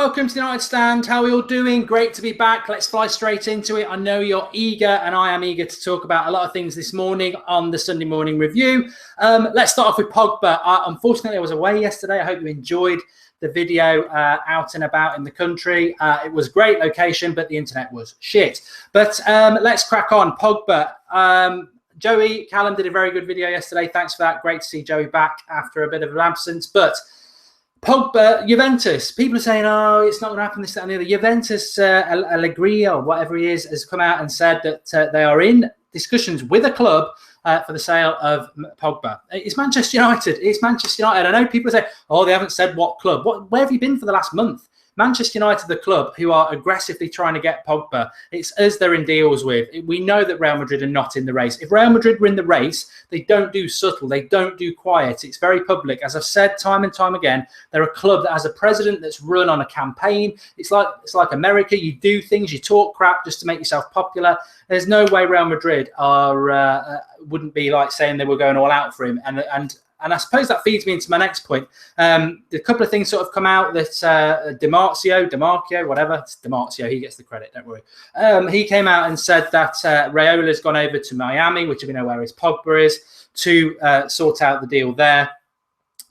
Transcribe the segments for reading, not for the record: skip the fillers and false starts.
welcome to the United Stand. How are we all doing? Great to be back. Let's fly straight into it. I know you're eager, and I am eager to talk about a lot of things this morning on the Sunday morning review. Let's start off with Pogba. Unfortunately, I was away yesterday. I hope you enjoyed the video out and about in the country. It was a great location, but the internet was shit. But let's crack on. Pogba. Joey Callum did a very good video yesterday. Thanks for that. Great to see Joey back after a bit of an absence. But Pogba, Juventus, people are saying, oh, it's not going to happen, this, that, and the other. Juventus, Allegri, or whatever he is, has come out and said that they are in discussions with a club for the sale of Pogba. It's Manchester United. It's Manchester United. I know people say, oh, they haven't said what club. Where have you been for the last month? Manchester United, the club who are aggressively trying to get Pogba. It's us they're in deals with. We know that Real Madrid are not in the race. If Real Madrid were in the race, they don't do subtle. They don't do quiet. It's very public. As I've said time and time again, they're a club that has a president that's run on a campaign. It's like America. You do things, you talk crap just to make yourself popular. There's no way Real Madrid wouldn't be like saying they were going all out for him. And I suppose that feeds me into my next point. A couple of things sort of come out that DiMarcio, whatever, it's DiMarcio, he gets the credit, don't worry. He came out and said that Rayola's gone over to Miami, which we know where his Pogba is, to sort out the deal there.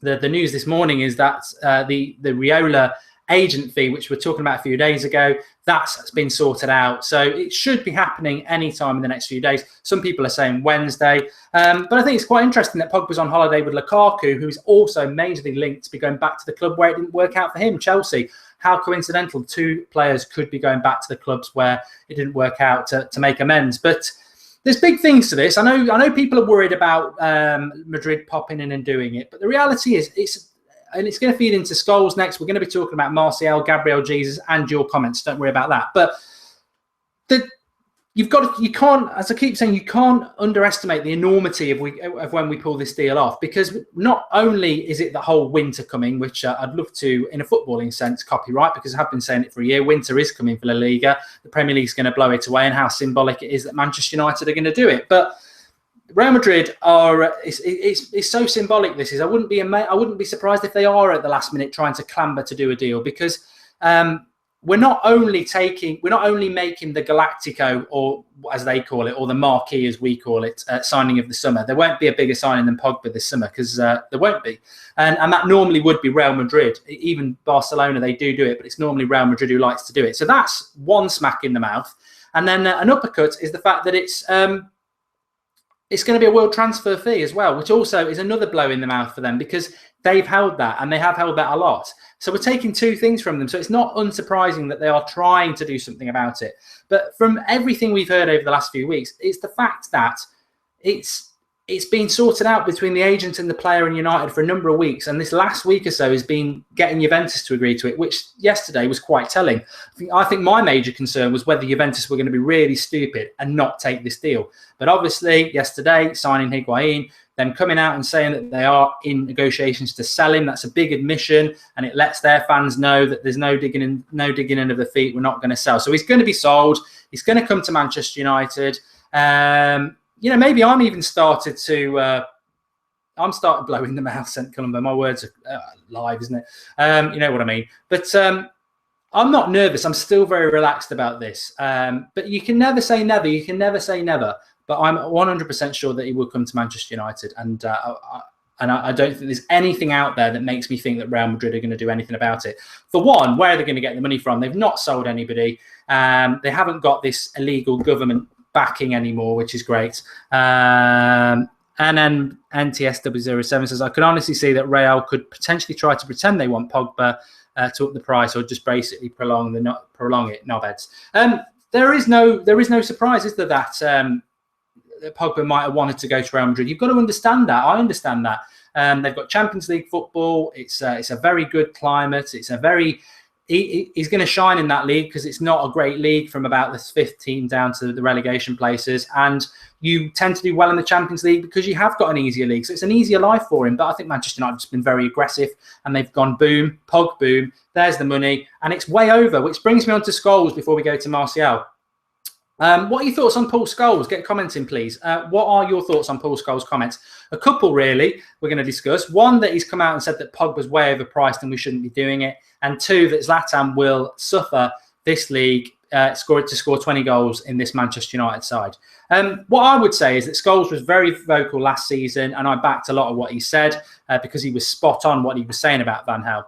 The news this morning is that the Raiola agent fee, which we were talking about a few days ago, that's been sorted out. So it should be happening anytime in the next few days. Some people are saying Wednesday. But I think it's quite interesting that Pogba's on holiday with Lukaku, who's also majorly linked to be going back to the club where it didn't work out for him, Chelsea. How coincidental two players could be going back to the clubs where it didn't work out to make amends. But there's big things to this. I know people are worried about Madrid popping in and doing it. But the reality is it's going to feed into Scholes next. We're going to be talking about Martial, Gabriel Jesus, and your comments. Don't worry about that. But you can't, as I keep saying, you can't underestimate the enormity of when we pull this deal off. Because not only is it the whole winter coming, which I'd love to, in a footballing sense, copyright, because I have been saying it for a year. Winter is coming for La Liga. The Premier League's going to blow it away, and how symbolic it is that Manchester United are going to do it. But Real Madrid are it's so symbolic. This is. I wouldn't be surprised if they are at the last minute trying to clamber to do a deal, because we're not only making the Galactico, or as they call it, or the marquee as we call it, signing of the summer. There won't be a bigger signing than Pogba this summer, because there won't be, and that normally would be Real Madrid. Even Barcelona, they do it, but it's normally Real Madrid who likes to do it. So that's one smack in the mouth, and then an uppercut is the fact that it's going to be a world transfer fee as well, which also is another blow in the mouth for them, because they've held that, and they have held that a lot. So we're taking two things from them. So it's not unsurprising that they are trying to do something about it. But from everything we've heard over the last few weeks, it's the fact that it's been sorted out between the agent and the player in United for a number of weeks. And this last week or so has been getting Juventus to agree to it, which yesterday was quite telling. I think my major concern was whether Juventus were going to be really stupid and not take this deal. But obviously, yesterday, signing Higuain, them coming out and saying that they are in negotiations to sell him, that's a big admission, and it lets their fans know that there's no digging in of the feet. We're not going to sell. So he's going to be sold. He's going to come to Manchester United. Maybe I'm even started blowing them out, St. Columba. My words are live, isn't it? You know what I mean. But I'm not nervous. I'm still very relaxed about this. But you can never say never. You can never say never. But I'm 100% sure that he will come to Manchester United. And I don't think there's anything out there that makes me think that Real Madrid are going to do anything about it. For one, where are they going to get the money from? They've not sold anybody. They haven't got this illegal government backing anymore, which is great. And then NTSW07 says, I can honestly see that Real could potentially try to pretend they want Pogba to up the price, or just basically prolong it, knobheads. There is no surprise, is there, that Pogba might have wanted to go to Real Madrid. You've got to understand that. I understand that. They've got Champions League football. It's a very good climate. He's going to shine in that league, because it's not a great league from about the 5th team down to the relegation places. And you tend to do well in the Champions League because you have got an easier league. So it's an easier life for him. But I think Manchester United have been very aggressive, and they've gone boom, Pog boom. There's the money, and it's way over, which brings me on to Scholes before we go to Martial. What are your thoughts on Paul Scholes? Get commenting, please. What are your thoughts on Paul Scholes' comments? A couple, really, we're going to discuss. One, that he's come out and said that Pogba's way overpriced and we shouldn't be doing it. And two, that Zlatan will suffer this league to score 20 goals in this Manchester United side. What I would say is that Scholes was very vocal last season, and I backed a lot of what he said because he was spot on what he was saying about Van Gaal.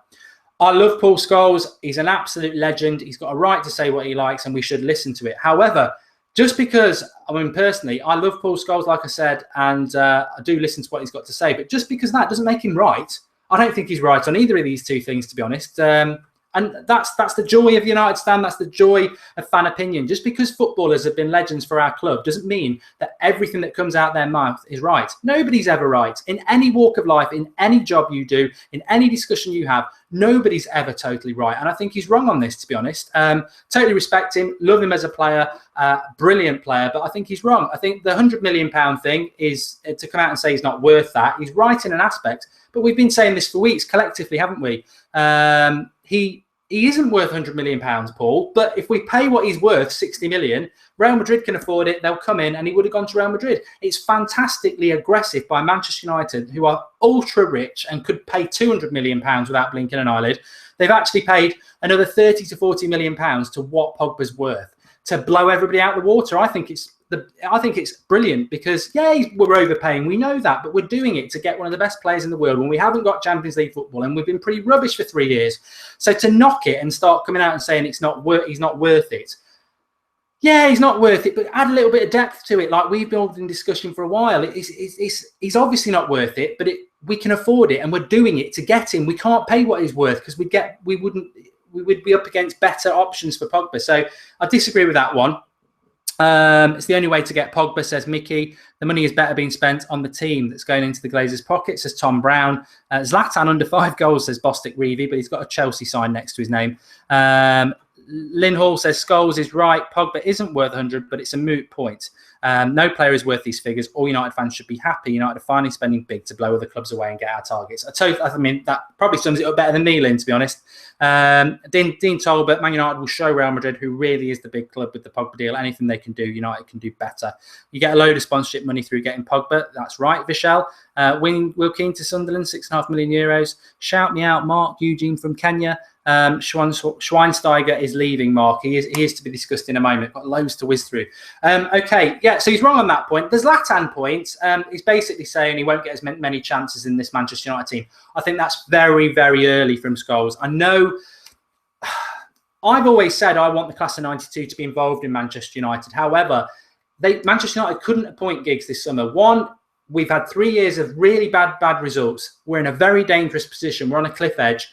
I love Paul Scholes. He's an absolute legend. He's got a right to say what he likes, and we should listen to it. However, just because, I mean, personally, I love Paul Scholes, like I said, and I do listen to what he's got to say. But just because that doesn't make him right, I don't think he's right on either of these two things, to be honest. And that's the joy of United stand. That's the joy of fan opinion. Just because footballers have been legends for our club doesn't mean that everything that comes out their mouth is right. Nobody's ever right. In any walk of life, in any job you do, in any discussion you have, nobody's ever totally right. And I think he's wrong on this, to be honest. Totally respect him, love him as a player, brilliant player, but I think he's wrong. I think the £100 million thing is to come out and say he's not worth that. He's right in an aspect, but we've been saying this for weeks collectively, haven't we? He isn't worth £100 million, Paul, but if we pay what he's worth, 60 million, Real Madrid can afford it. They'll come in and he would have gone to Real Madrid. It's fantastically aggressive by Manchester United, who are ultra rich and could pay £200 million without blinking an eyelid. They've actually paid another 30 to 40 million pounds to what Pogba's worth to blow everybody out the water. I think it's brilliant because, yeah, we're overpaying. We know that, but we're doing it to get one of the best players in the world when we haven't got Champions League football and we've been pretty rubbish for 3 years. So to knock it and start coming out and saying he's not worth it. Yeah, he's not worth it, but add a little bit of depth to it. Like we've been in discussion for a while. He's obviously not worth it, but we can afford it and we're doing it to get him. We can't pay what he's worth because we would be up against better options for Pogba. So I disagree with that one. It's the only way to get Pogba, says Mickey. The money is better being spent on the team that's going into the Glazers' pocket, says Tom Brown. Zlatan under 5 goals, says Bostic Reevy, but he's got a Chelsea sign next to his name. Lynn Hall says Scholes is right. Pogba isn't worth 100, but it's a moot point. No player is worth these figures. All United fans should be happy. United are finally spending big to blow other clubs away and get our targets. I mean, that probably sums it up better than me, Lynn, to be honest. Dean Tolbert, Man United will show Real Madrid who really is the big club with the Pogba deal. Anything they can do, United can do better. You get a load of sponsorship money through getting Pogba. That's right, Vishal. Will Keane to Sunderland, €6.5 million. Shout me out, Mark Eugene from Kenya. Schweinsteiger is leaving, Mark. He is to be discussed in a moment. Got loads to whiz through. Okay, yeah, so he's wrong on that point. The Zlatan point, he's basically saying he won't get as many chances in this Manchester United team. I think that's very, very early from Scholes. I know I've always said I want the class of 92 to be involved in Manchester United. However, Manchester United couldn't appoint Giggs this summer. One, we've had 3 years of really bad results. We're in a very dangerous position. We're on a cliff edge.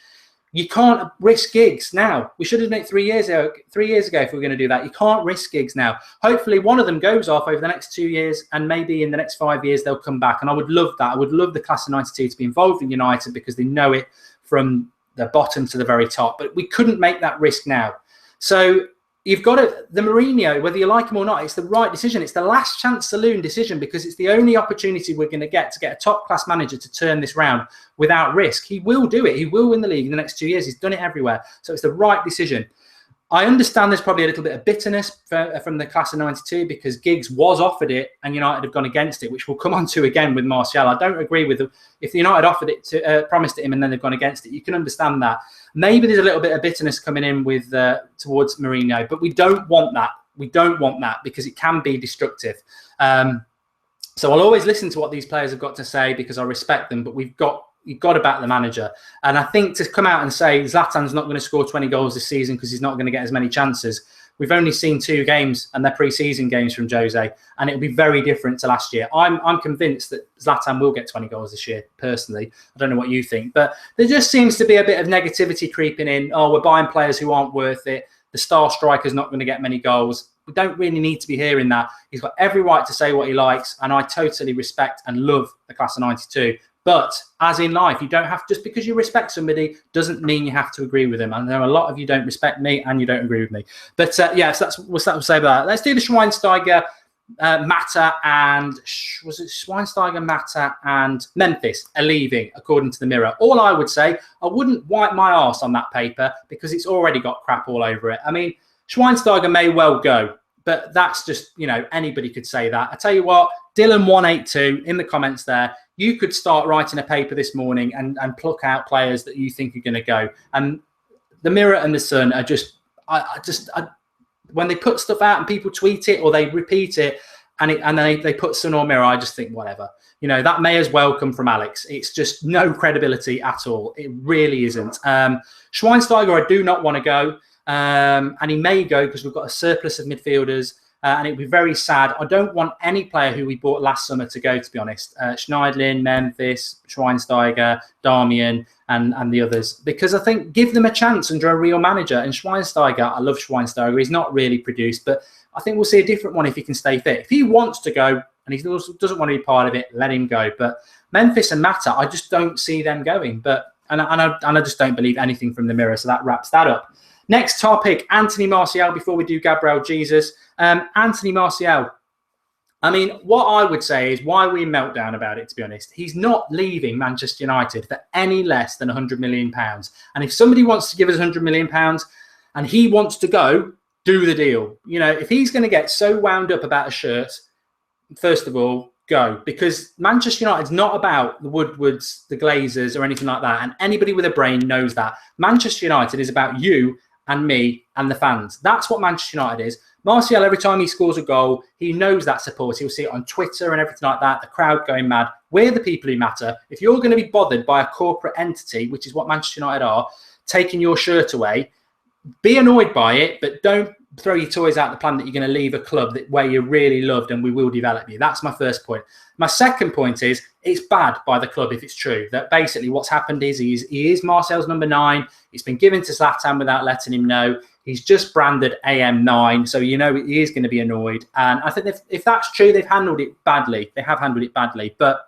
You can't risk Giggs now. We should have done it 3 years ago. 3 years ago, if we were going to do that, you can't risk Giggs now. Hopefully, one of them goes off over the next 2 years, and maybe in the next 5 years they'll come back. And I would love that. I would love the class of 92 to be involved in United because they know it from the bottom to the very top. But we couldn't make that risk now. So you've got the Mourinho, whether you like him or not, it's the right decision. It's the last chance saloon decision because it's the only opportunity we're going to get a top-class manager to turn this round without risk. He will do it. He will win the league in the next 2 years. He's done it everywhere. So it's the right decision. I understand there's probably a little bit of bitterness from the class of 92 because Giggs was offered it and United have gone against it, which we'll come on to again with Martial. I don't agree with if the United offered it, promised it him and then they've gone against it. You can understand that. Maybe there's a little bit of bitterness coming in with towards Mourinho, but we don't want that. We don't want that because it can be destructive. So I'll always listen to what these players have got to say because I respect them, but you've got to back the manager. And I think to come out and say Zlatan's not going to score 20 goals this season because he's not going to get as many chances. We've only seen 2 games and they're pre-season games from Jose, and it'll be very different to last year. I'm convinced that Zlatan will get 20 goals this year, personally. I don't know what you think, but there just seems to be a bit of negativity creeping in. Oh, we're buying players who aren't worth it. The star striker's not going to get many goals. We don't really need to be hearing that. He's got every right to say what he likes, and I totally respect and love the class of 92. But as in life, you don't have, just because you respect somebody doesn't mean you have to agree with them. And there are a lot of you don't respect me and you don't agree with me. But yeah, so that's what we'll say about that. Let's do the Schweinsteiger, Mata, and was it Schweinsteiger, Mata, and Memphis are leaving, according to the Mirror. All I would say, I wouldn't wipe my arse on that paper because it's already got crap all over it. I mean, Schweinsteiger may well go, But that's just, anybody could say that. I tell you what, Dylan182 in the comments there, you could start writing a paper this morning and pluck out players that you think are going to go. And the Mirror and the Sun are just, when they put stuff out and people tweet it or they repeat it and they put Sun or Mirror, I just think whatever. That may as well come from Alex. It's just no credibility at all. It really isn't. Schweinsteiger, I do not want to go. And he may go because we've got a surplus of midfielders. And it would be very sad. I don't want any player who we bought last summer to go, to be honest. Schneidlin, Memphis, Schweinsteiger, Darmian, and the others. Because I think give them a chance under a real manager. And Schweinsteiger, I love Schweinsteiger. He's not really produced, but I think we'll see a different one if he can stay fit. If he wants to go and he doesn't want to be part of it, let him go. But Memphis and Mata, I just don't see them going. And I just don't believe anything from the Mirror. So that wraps that up. Next topic, Anthony Martial, before we do Gabriel Jesus. Anthony Martial, I mean, what I would say is why we meltdown about it, to be honest. He's not leaving Manchester United for any less than £100 million. And if somebody wants to give us £100 million and he wants to go, do the deal. If he's going to get so wound up about a shirt, first of all, go. Because Manchester United's not about the Woodwards, the Glazers or anything like that. And anybody with a brain knows that. Manchester United is about you and me and the fans. That's what Manchester United is. Martial, every time he scores a goal, he knows that support. He'll see it on Twitter and everything like that, the crowd going mad. We're the people who matter. If you're going to be bothered by a corporate entity, which is what Manchester United are, taking your shirt away, be annoyed by it, but don't throw your toys out the plan that you're going to leave a club where you're really loved and we will develop you. That's my first point. My second point is it's bad by the club if it's true. That basically what's happened is he is Marcel's number 9. It's been given to Zlatan without letting him know. He's just branded AM9, so he is going to be annoyed. And I think if that's true, they've handled it badly. They have handled it badly. But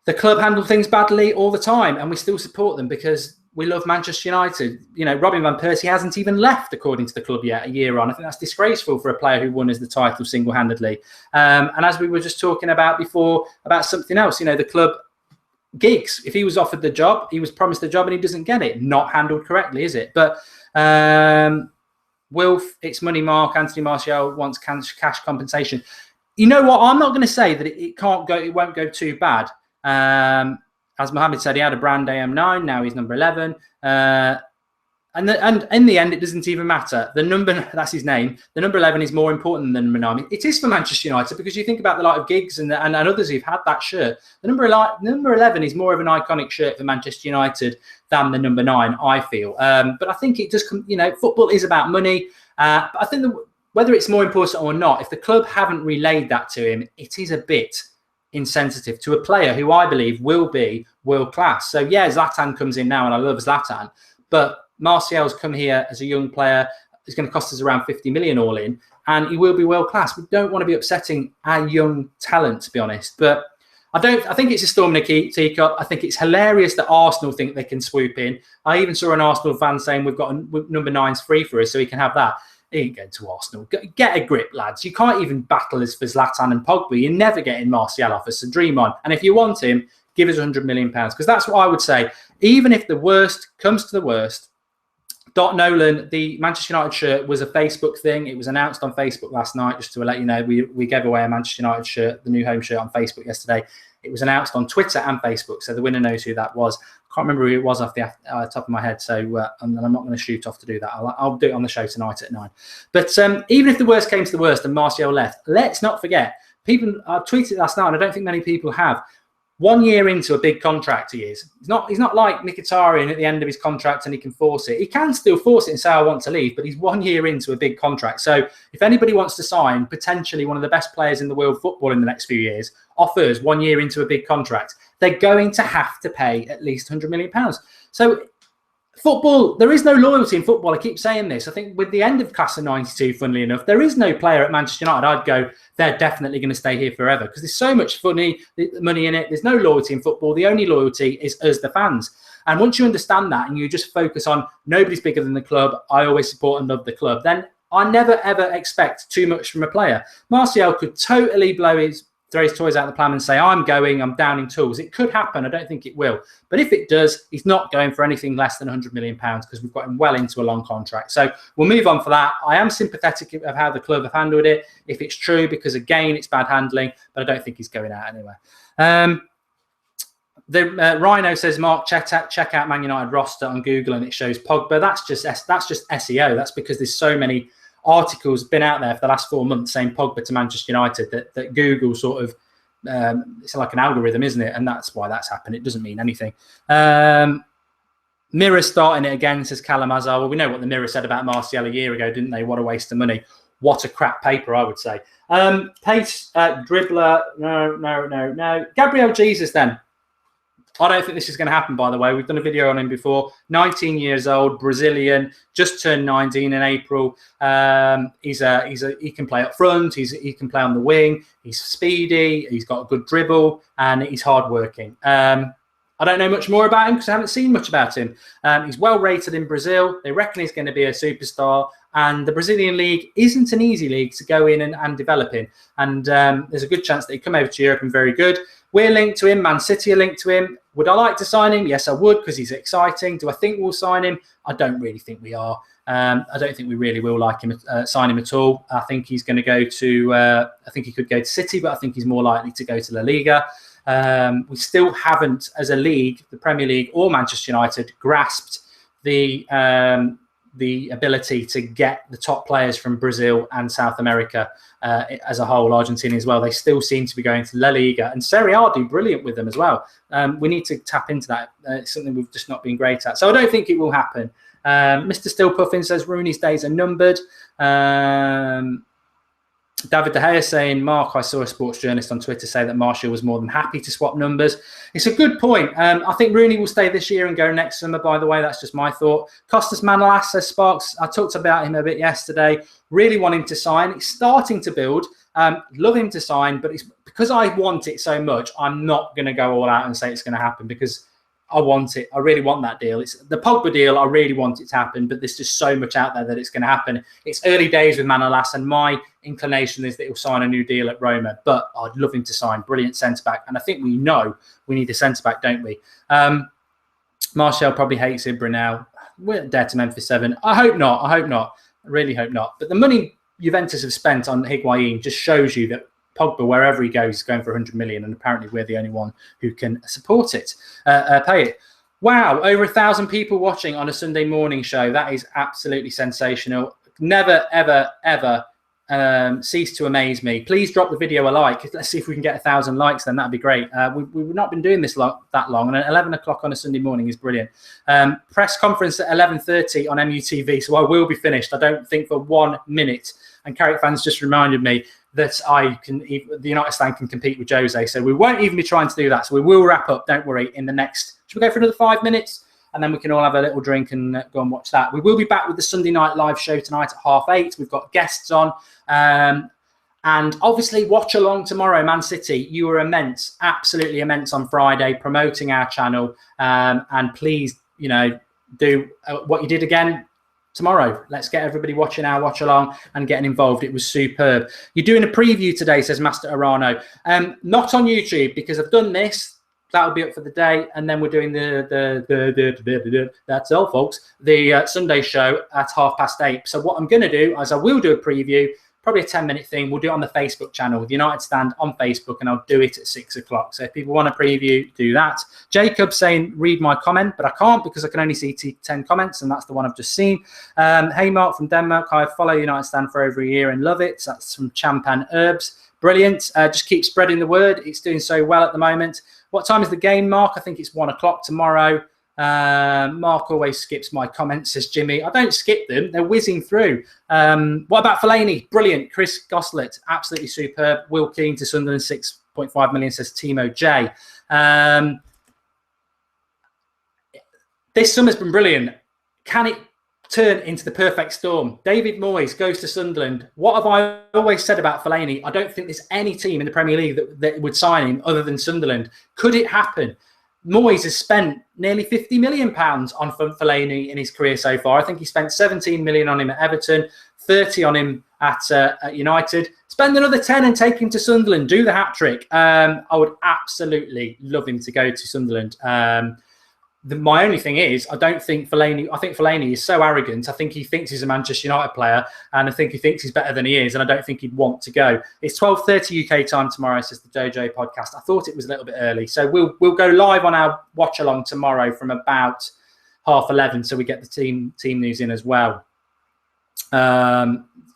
the club handle things badly all the time, and we still support them because we love Manchester United. Robin van Persie hasn't even left, according to the club yet, a year on. I think that's disgraceful for a player who won us the title single-handedly. And as we were just talking about before, about something else, the club gigs. If he was offered the job, he was promised the job and he doesn't get it. Not handled correctly, is it? But Wilf, it's money mark. Anthony Martial wants cash compensation. You know what? I'm not going to say that it won't go too bad. As Mohammed said, he had a brand AM9. Now he's number 11. And in the end, it doesn't even matter. The number, that's his name. The number 11 is more important than the number 9. It is for Manchester United because you think about the light of Giggs and others who've had that shirt. The number 11 is more of an iconic shirt for Manchester United than the number 9, I feel. But I think it just, football is about money. But I think whether it's more important or not, if the club haven't relayed that to him, it is a bit insensitive to a player who I believe will be world class. So yeah, Zlatan comes in now and I love Zlatan, but Martial's come here as a young player. It's going to cost us around 50 million all in, and he will be world class. We don't want to be upsetting our young talent, to be honest. But I think it's a storm in a teacup. I think it's hilarious that Arsenal think they can swoop in. I even saw an Arsenal fan saying we've got number 9's free for us, so he can have that. He ain't going to Arsenal. Get a grip, lads. You can't even battle us for Zlatan and Pogba. You're never getting Martial off us, so dream on. And if you want him, give us £100 million, because that's what I would say. Even if the worst comes to the worst, Dot Nolan, the Manchester United shirt was a Facebook thing. It was announced on Facebook last night, just to let you know. We gave away a Manchester United shirt, the new home shirt, on Facebook yesterday. It was announced on Twitter and Facebook, so the winner knows who that was. I can't remember who it was off the top of my head, so I'm not going to shoot off to do that. I'll do it on the show tonight at 9. But even if the worst came to the worst and Martial left, let's not forget, people, I tweeted last night, and I don't think many people have, 1 year into a big contract he is. He's not like Mkhitaryan at the end of his contract and he can force it. He can still force it and say, I want to leave, but he's 1 year into a big contract. So if anybody wants to sign potentially one of the best players in the world football in the next few years, offers 1 year into a big contract, they're going to have to pay at least £100 million. So football, there is no loyalty in football. I keep saying this. I think with the end of Class of 92, funnily enough, there is no player at Manchester United I'd go, they're definitely going to stay here forever, because there's so much money in it. There's no loyalty in football. The only loyalty is us, the fans. And once you understand that and you just focus on nobody's bigger than the club, I always support and love the club, then I never, ever expect too much from a player. Martial could totally blow his throw his toys out the pram and say, I'm down in tools. It could happen. I don't think it will. But if it does, he's not going for anything less than £100 million because we've got him well into a long contract. So we'll move on for that. I am sympathetic of how the club have handled it, if it's true, because again, it's bad handling, but I don't think he's going out anywhere. Rhino says, Mark, check out Man United roster on Google and it shows Pogba. That's just SEO. That's because there's so many articles been out there for the last 4 months saying Pogba to Manchester United that Google sort of, it's like an algorithm, isn't it? And that's why that's happened. It doesn't mean anything. Mirror starting it again, says Callum Azar. Well, we know what the Mirror said about Martial a year ago, didn't they? What a waste of money. What a crap paper, I would say. Pace, dribbler, no. Gabriel Jesus then. I don't think this is going to happen, by the way. We've done a video on him before. 19 years old, Brazilian, just turned 19 in April. He can play up front. He can play on the wing. He's speedy. He's got a good dribble, and he's hardworking. I don't know much more about him because I haven't seen much about him. He's well rated in Brazil. They reckon he's going to be a superstar. And the Brazilian league isn't an easy league to go in and develop in. And there's a good chance that he'd come over to Europe and very good. We're linked to him. Man City are linked to him. Would I like to sign him? Yes, I would, because he's exciting. Do I think we'll sign him? I don't really think we are. I don't think we really will sign him at all. I think he's going to go to, I think he could go to City, but I think he's more likely to go to La Liga. We still haven't, as a league, the Premier League or Manchester United, grasped the ability to get the top players from Brazil and South America as a whole, Argentina as well. They still seem to be going to La Liga, and Serie A do brilliant with them as well. We need to tap into that. It's something we've just not been great at. So I don't think it will happen. Mr. Still Puffin says Rooney's days are numbered. David De Gea saying, Mark, I saw a sports journalist on Twitter say that Martial was more than happy to swap numbers. It's a good point. I think Rooney will stay this year and go next summer, by the way. That's just my thought. Costas Manolas says, Sparks, I talked about him a bit yesterday. Really want him to sign. It's starting to build. Love him to sign, but it's because I want it so much, I'm not going to go all out and say it's going to happen because I want it. I really want that deal. It's the Pogba deal. I really want it to happen, but there's just so much out there that it's going to happen. It's early days with Manolas, and my inclination is that he'll sign a new deal at Roma, but I'd love him to sign. Brilliant centre-back. And I think we know we need a centre-back, don't we? Martial probably hates Ibra now. We're dead to Memphis 7. I hope not. I really hope not. But the money Juventus have spent on Higuain just shows you that Pogba, wherever he goes, is going for 100 million, and apparently we're the only one who can support it, pay it. Wow, over 1,000 people watching on a Sunday morning show. That is absolutely sensational. Never, ever, ever cease to amaze me. Please drop the video a like. Let's see if we can get 1,000 likes, then that'd be great. We've not been doing this that long, and at 11 o'clock on a Sunday morning is brilliant. Press conference at 11:30 on MUTV, so I will be finished. I don't think for 1 minute. And Carrick fans just reminded me that the United stand can compete with Jose. So we won't even be trying to do that. So we will wrap up, don't worry, in the next, should we go for another 5 minutes? And then we can all have a little drink and go and watch that. We will be back with the Sunday night live show tonight at 8:30. We've got guests on. And obviously watch along tomorrow, Man City. You were immense, absolutely immense on Friday, promoting our channel. And please, do what you did again tomorrow. Let's get everybody watching our watch along and getting involved. It was superb. You're doing a preview today, says Master Arano. Not on YouTube, because I've done this. That'll be up for the day, and then we're doing the that's all, folks. The Sunday show at 8:30. So what I'm going to do is I will do a preview, probably a 10-minute thing. We'll do it on the Facebook channel, the United Stand on Facebook, and I'll do it at 6 o'clock. So if people want a preview, do that. Jacob saying, read my comment, but I can't because I can only see 10 comments, and that's the one I've just seen. Hey, Mark from Denmark. I follow United Stand for over a year and love it. So that's from Champan Herbs. Brilliant. Just keep spreading the word. It's doing so well at the moment. What time is the game, Mark? I think it's 1 o'clock tomorrow. Mark always skips my comments, says Jimmy. I don't skip them. They're whizzing through. What about Fellaini? Brilliant. Chris Goslet, absolutely superb. Will Keane to Sunderland, 6.5 million, says Timo J. This summer's been brilliant. Can it turn into the perfect storm? David Moyes goes to Sunderland. What have I always said about Fellaini? I don't think there's any team in the Premier League that would sign him other than Sunderland. Could it happen? Moyes has spent nearly £50 million on Fellaini in his career so far. I think he spent 17 million on him at Everton, 30 on him at United. Spend another 10 and take him to Sunderland. Do the hat-trick. I would absolutely love him to go to Sunderland. My only thing is, I think Fellaini is so arrogant. I think he thinks he's a Manchester United player, and I think he thinks he's better than he is, and I don't think he'd want to go. It's 12:30 UK time tomorrow, says the Dojo podcast. I thought it was a little bit early. So we'll go live on our watch-along tomorrow from about 11:30, so we get the team news in as well.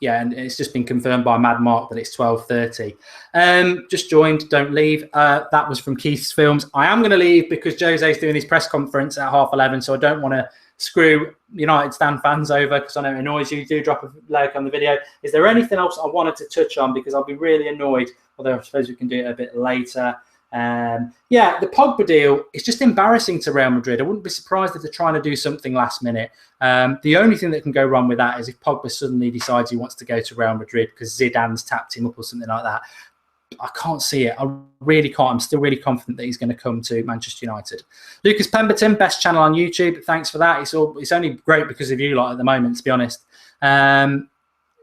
And it's just been confirmed by Mad Mark that it's 12:30. Just joined, don't leave. That was from Keith's Films. I am going to leave because Jose's doing his press conference at 11:30, so I don't want to screw United stand fans over because I know it annoys you. Do drop a like on the video. Is there anything else I wanted to touch on? Because I'll be really annoyed, although I suppose we can do it a bit later. The Pogba deal is just embarrassing to Real Madrid. I wouldn't be surprised if they're trying to do something last minute. The only thing that can go wrong with that is if Pogba suddenly decides he wants to go to Real Madrid because Zidane's tapped him up or something like that. I can't see it. I really can't. I'm still really confident that he's going to come to Manchester United. Lucas Pemberton, best channel on YouTube. Thanks for that. It's only great because of you lot at the moment, to be honest.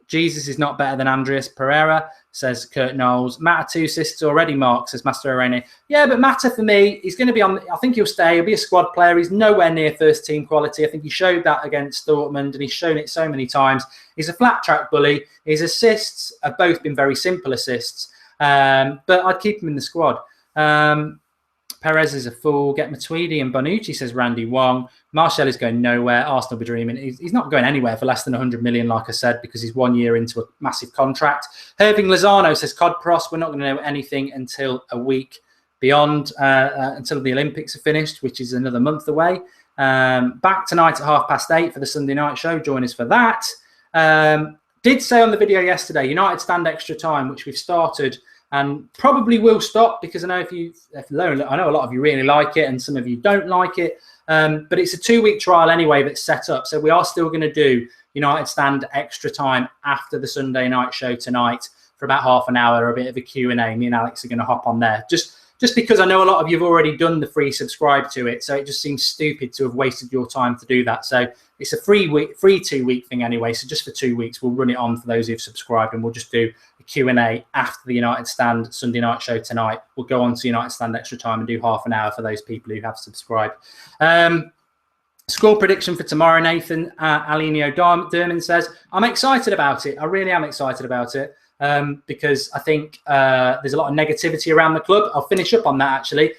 Jesus is not better than Andreas Pereira, says Kurt Knowles. Mata 2 assists already, Mark, says Master Irene. Yeah, but Mata, for me, he's going to be on. I think he'll stay. He'll be a squad player. He's nowhere near first team quality. I think he showed that against Dortmund, and he's shown it so many times. He's a flat track bully. His assists have both been very simple assists, but I'd keep him in the squad. Perez is a fool. Get Matuidi and Bonucci, says Randy Wong. Martial is going nowhere. Arsenal be dreaming. He's not going anywhere for less than 100 million, like I said, because he's 1 year into a massive contract. Irving Lozano says, Codpros, we're not going to know anything until a week beyond, until the Olympics are finished, which is another month away. Back tonight at 8:30 for the Sunday night show. Join us for that. Did say on the video yesterday, United stand extra time, which we've started and probably will stop because I know I know a lot of you really like it and some of you don't like it. But it's a 2-week trial anyway that's set up. So we are still going to do United stand extra time after the Sunday night show tonight for about half an hour, a bit of a Q&A. Me and Alex are going to hop on there. Just because I know a lot of you have already done the free subscribe to it. So it just seems stupid to have wasted your time to do that. So it's a free 2-week thing anyway. So just for 2 weeks, we'll run it on for those who've subscribed and we'll just do a Q&A after the United Stand Sunday night show tonight. We'll go on to United Stand extra time and do half an hour for those people who have subscribed. Score prediction for tomorrow, Nathan Alinio Derman says, I'm excited about it. I really am excited about it. Because I think there's a lot of negativity around the club. I'll finish up on that, actually.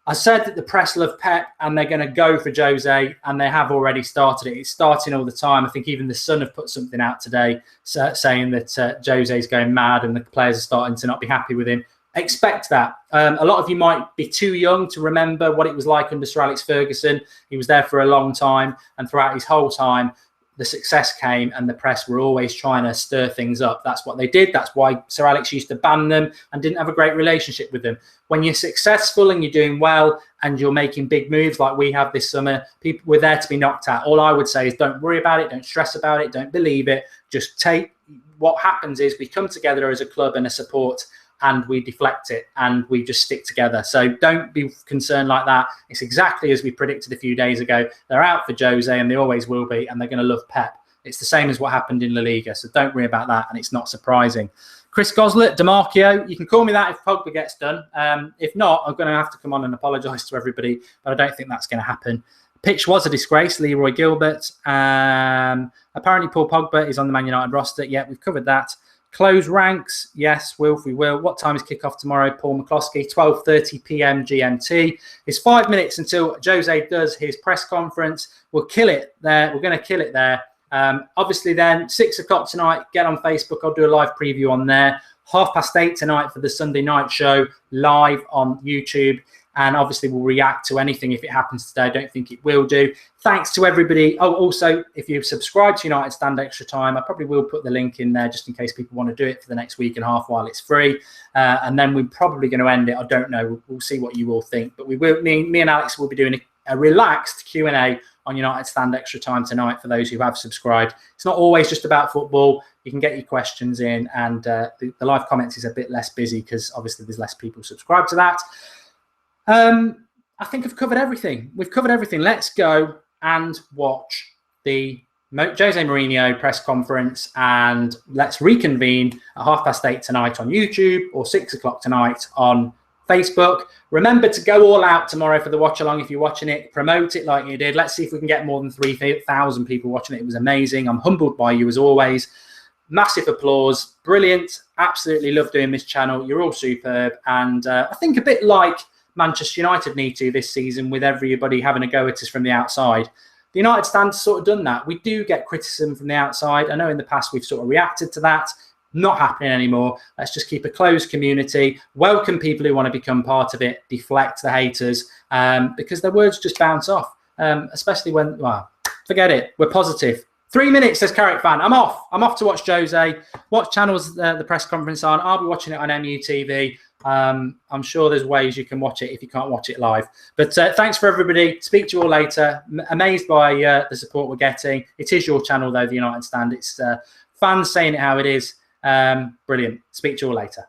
I said that the press love Pep and they're going to go for Jose, and they have already started it. It's starting all the time. I think even the Sun have put something out today saying that Jose's going mad and the players are starting to not be happy with him. Expect that. A lot of you might be too young to remember what it was like under Sir Alex Ferguson. He was there for a long time, and throughout his whole time, the success came and the press were always trying to stir things up. That's what they did. That's why Sir Alex used to ban them and didn't have a great relationship with them. When you're successful and you're doing well and you're making big moves like we have this summer, people were there to be knocked out. All I would say is don't worry about it. Don't stress about it. Don't believe it. Just take what happens is we come together as a club and a support and we deflect it and we just stick together. So don't be concerned like that. It's exactly as we predicted a few days ago. They're out for Jose and they always will be, and they're going to love Pep. It's the same as what happened in La Liga. So don't worry about that. And it's not surprising. Chris Goslet, DeMarchio, you can call me that if Pogba gets done. If not, I'm going to have to come on and apologise to everybody, but I don't think that's going to happen. Pitch was a disgrace, Leroy Gilbert. Apparently Paul Pogba is on the Man United roster. Yeah, we've covered that. Close ranks, yes, Wilf, we will. What time is kickoff tomorrow? Paul McCloskey, 12:30 p.m. GMT. It's 5 minutes until Jose does his press conference. We'll kill it there. We're going to kill it there. Obviously then, 6 o'clock tonight, get on Facebook. I'll do a live preview on there. 8:30 tonight for the Sunday night show, live on YouTube. And obviously we'll react to anything if it happens today. I don't think it will do. Thanks to everybody. Oh, also, if you've subscribed to United Stand Extra Time, I probably will put the link in there just in case people want to do it for the next week and a half while it's free. And then we're probably going to end it. I don't know. We'll see what you all think. But we will. Me and Alex will be doing a relaxed Q&A on United Stand Extra Time tonight for those who have subscribed. It's not always just about football. You can get your questions in. And the live comments is a bit less busy because obviously there's less people subscribed to that. I think I've covered everything. We've covered everything. Let's go and watch the Jose Mourinho press conference, and let's reconvene at 8:30 tonight on YouTube or 6 o'clock tonight on Facebook. Remember to go all out tomorrow for the watch along. If you're watching it, promote it like you did. Let's see if we can get more than 3,000 people watching it. It was amazing. I'm humbled by you as always. Massive applause. Brilliant. Absolutely love doing this channel. You're all superb. And I think a bit like Manchester United need to this season, with everybody having a go at us from the outside. The United stand has sort of done that. We do get criticism from the outside. I know in the past we've sort of reacted to that. Not happening anymore. Let's just keep a closed community, welcome people who want to become part of it, deflect the haters, because their words just bounce off, especially when, well, forget it. We're positive. 3 minutes, says Carrick fan. I'm off to watch Jose. What channel's the press conference on? I'll be watching it on MUTV. I'm sure there's ways you can watch it if you can't watch it live. But thanks for everybody. Speak to you all later. Amazed by the support we're getting. It is your channel, though, the United Stand. It's fans saying it how it is. Brilliant. Speak to you all later.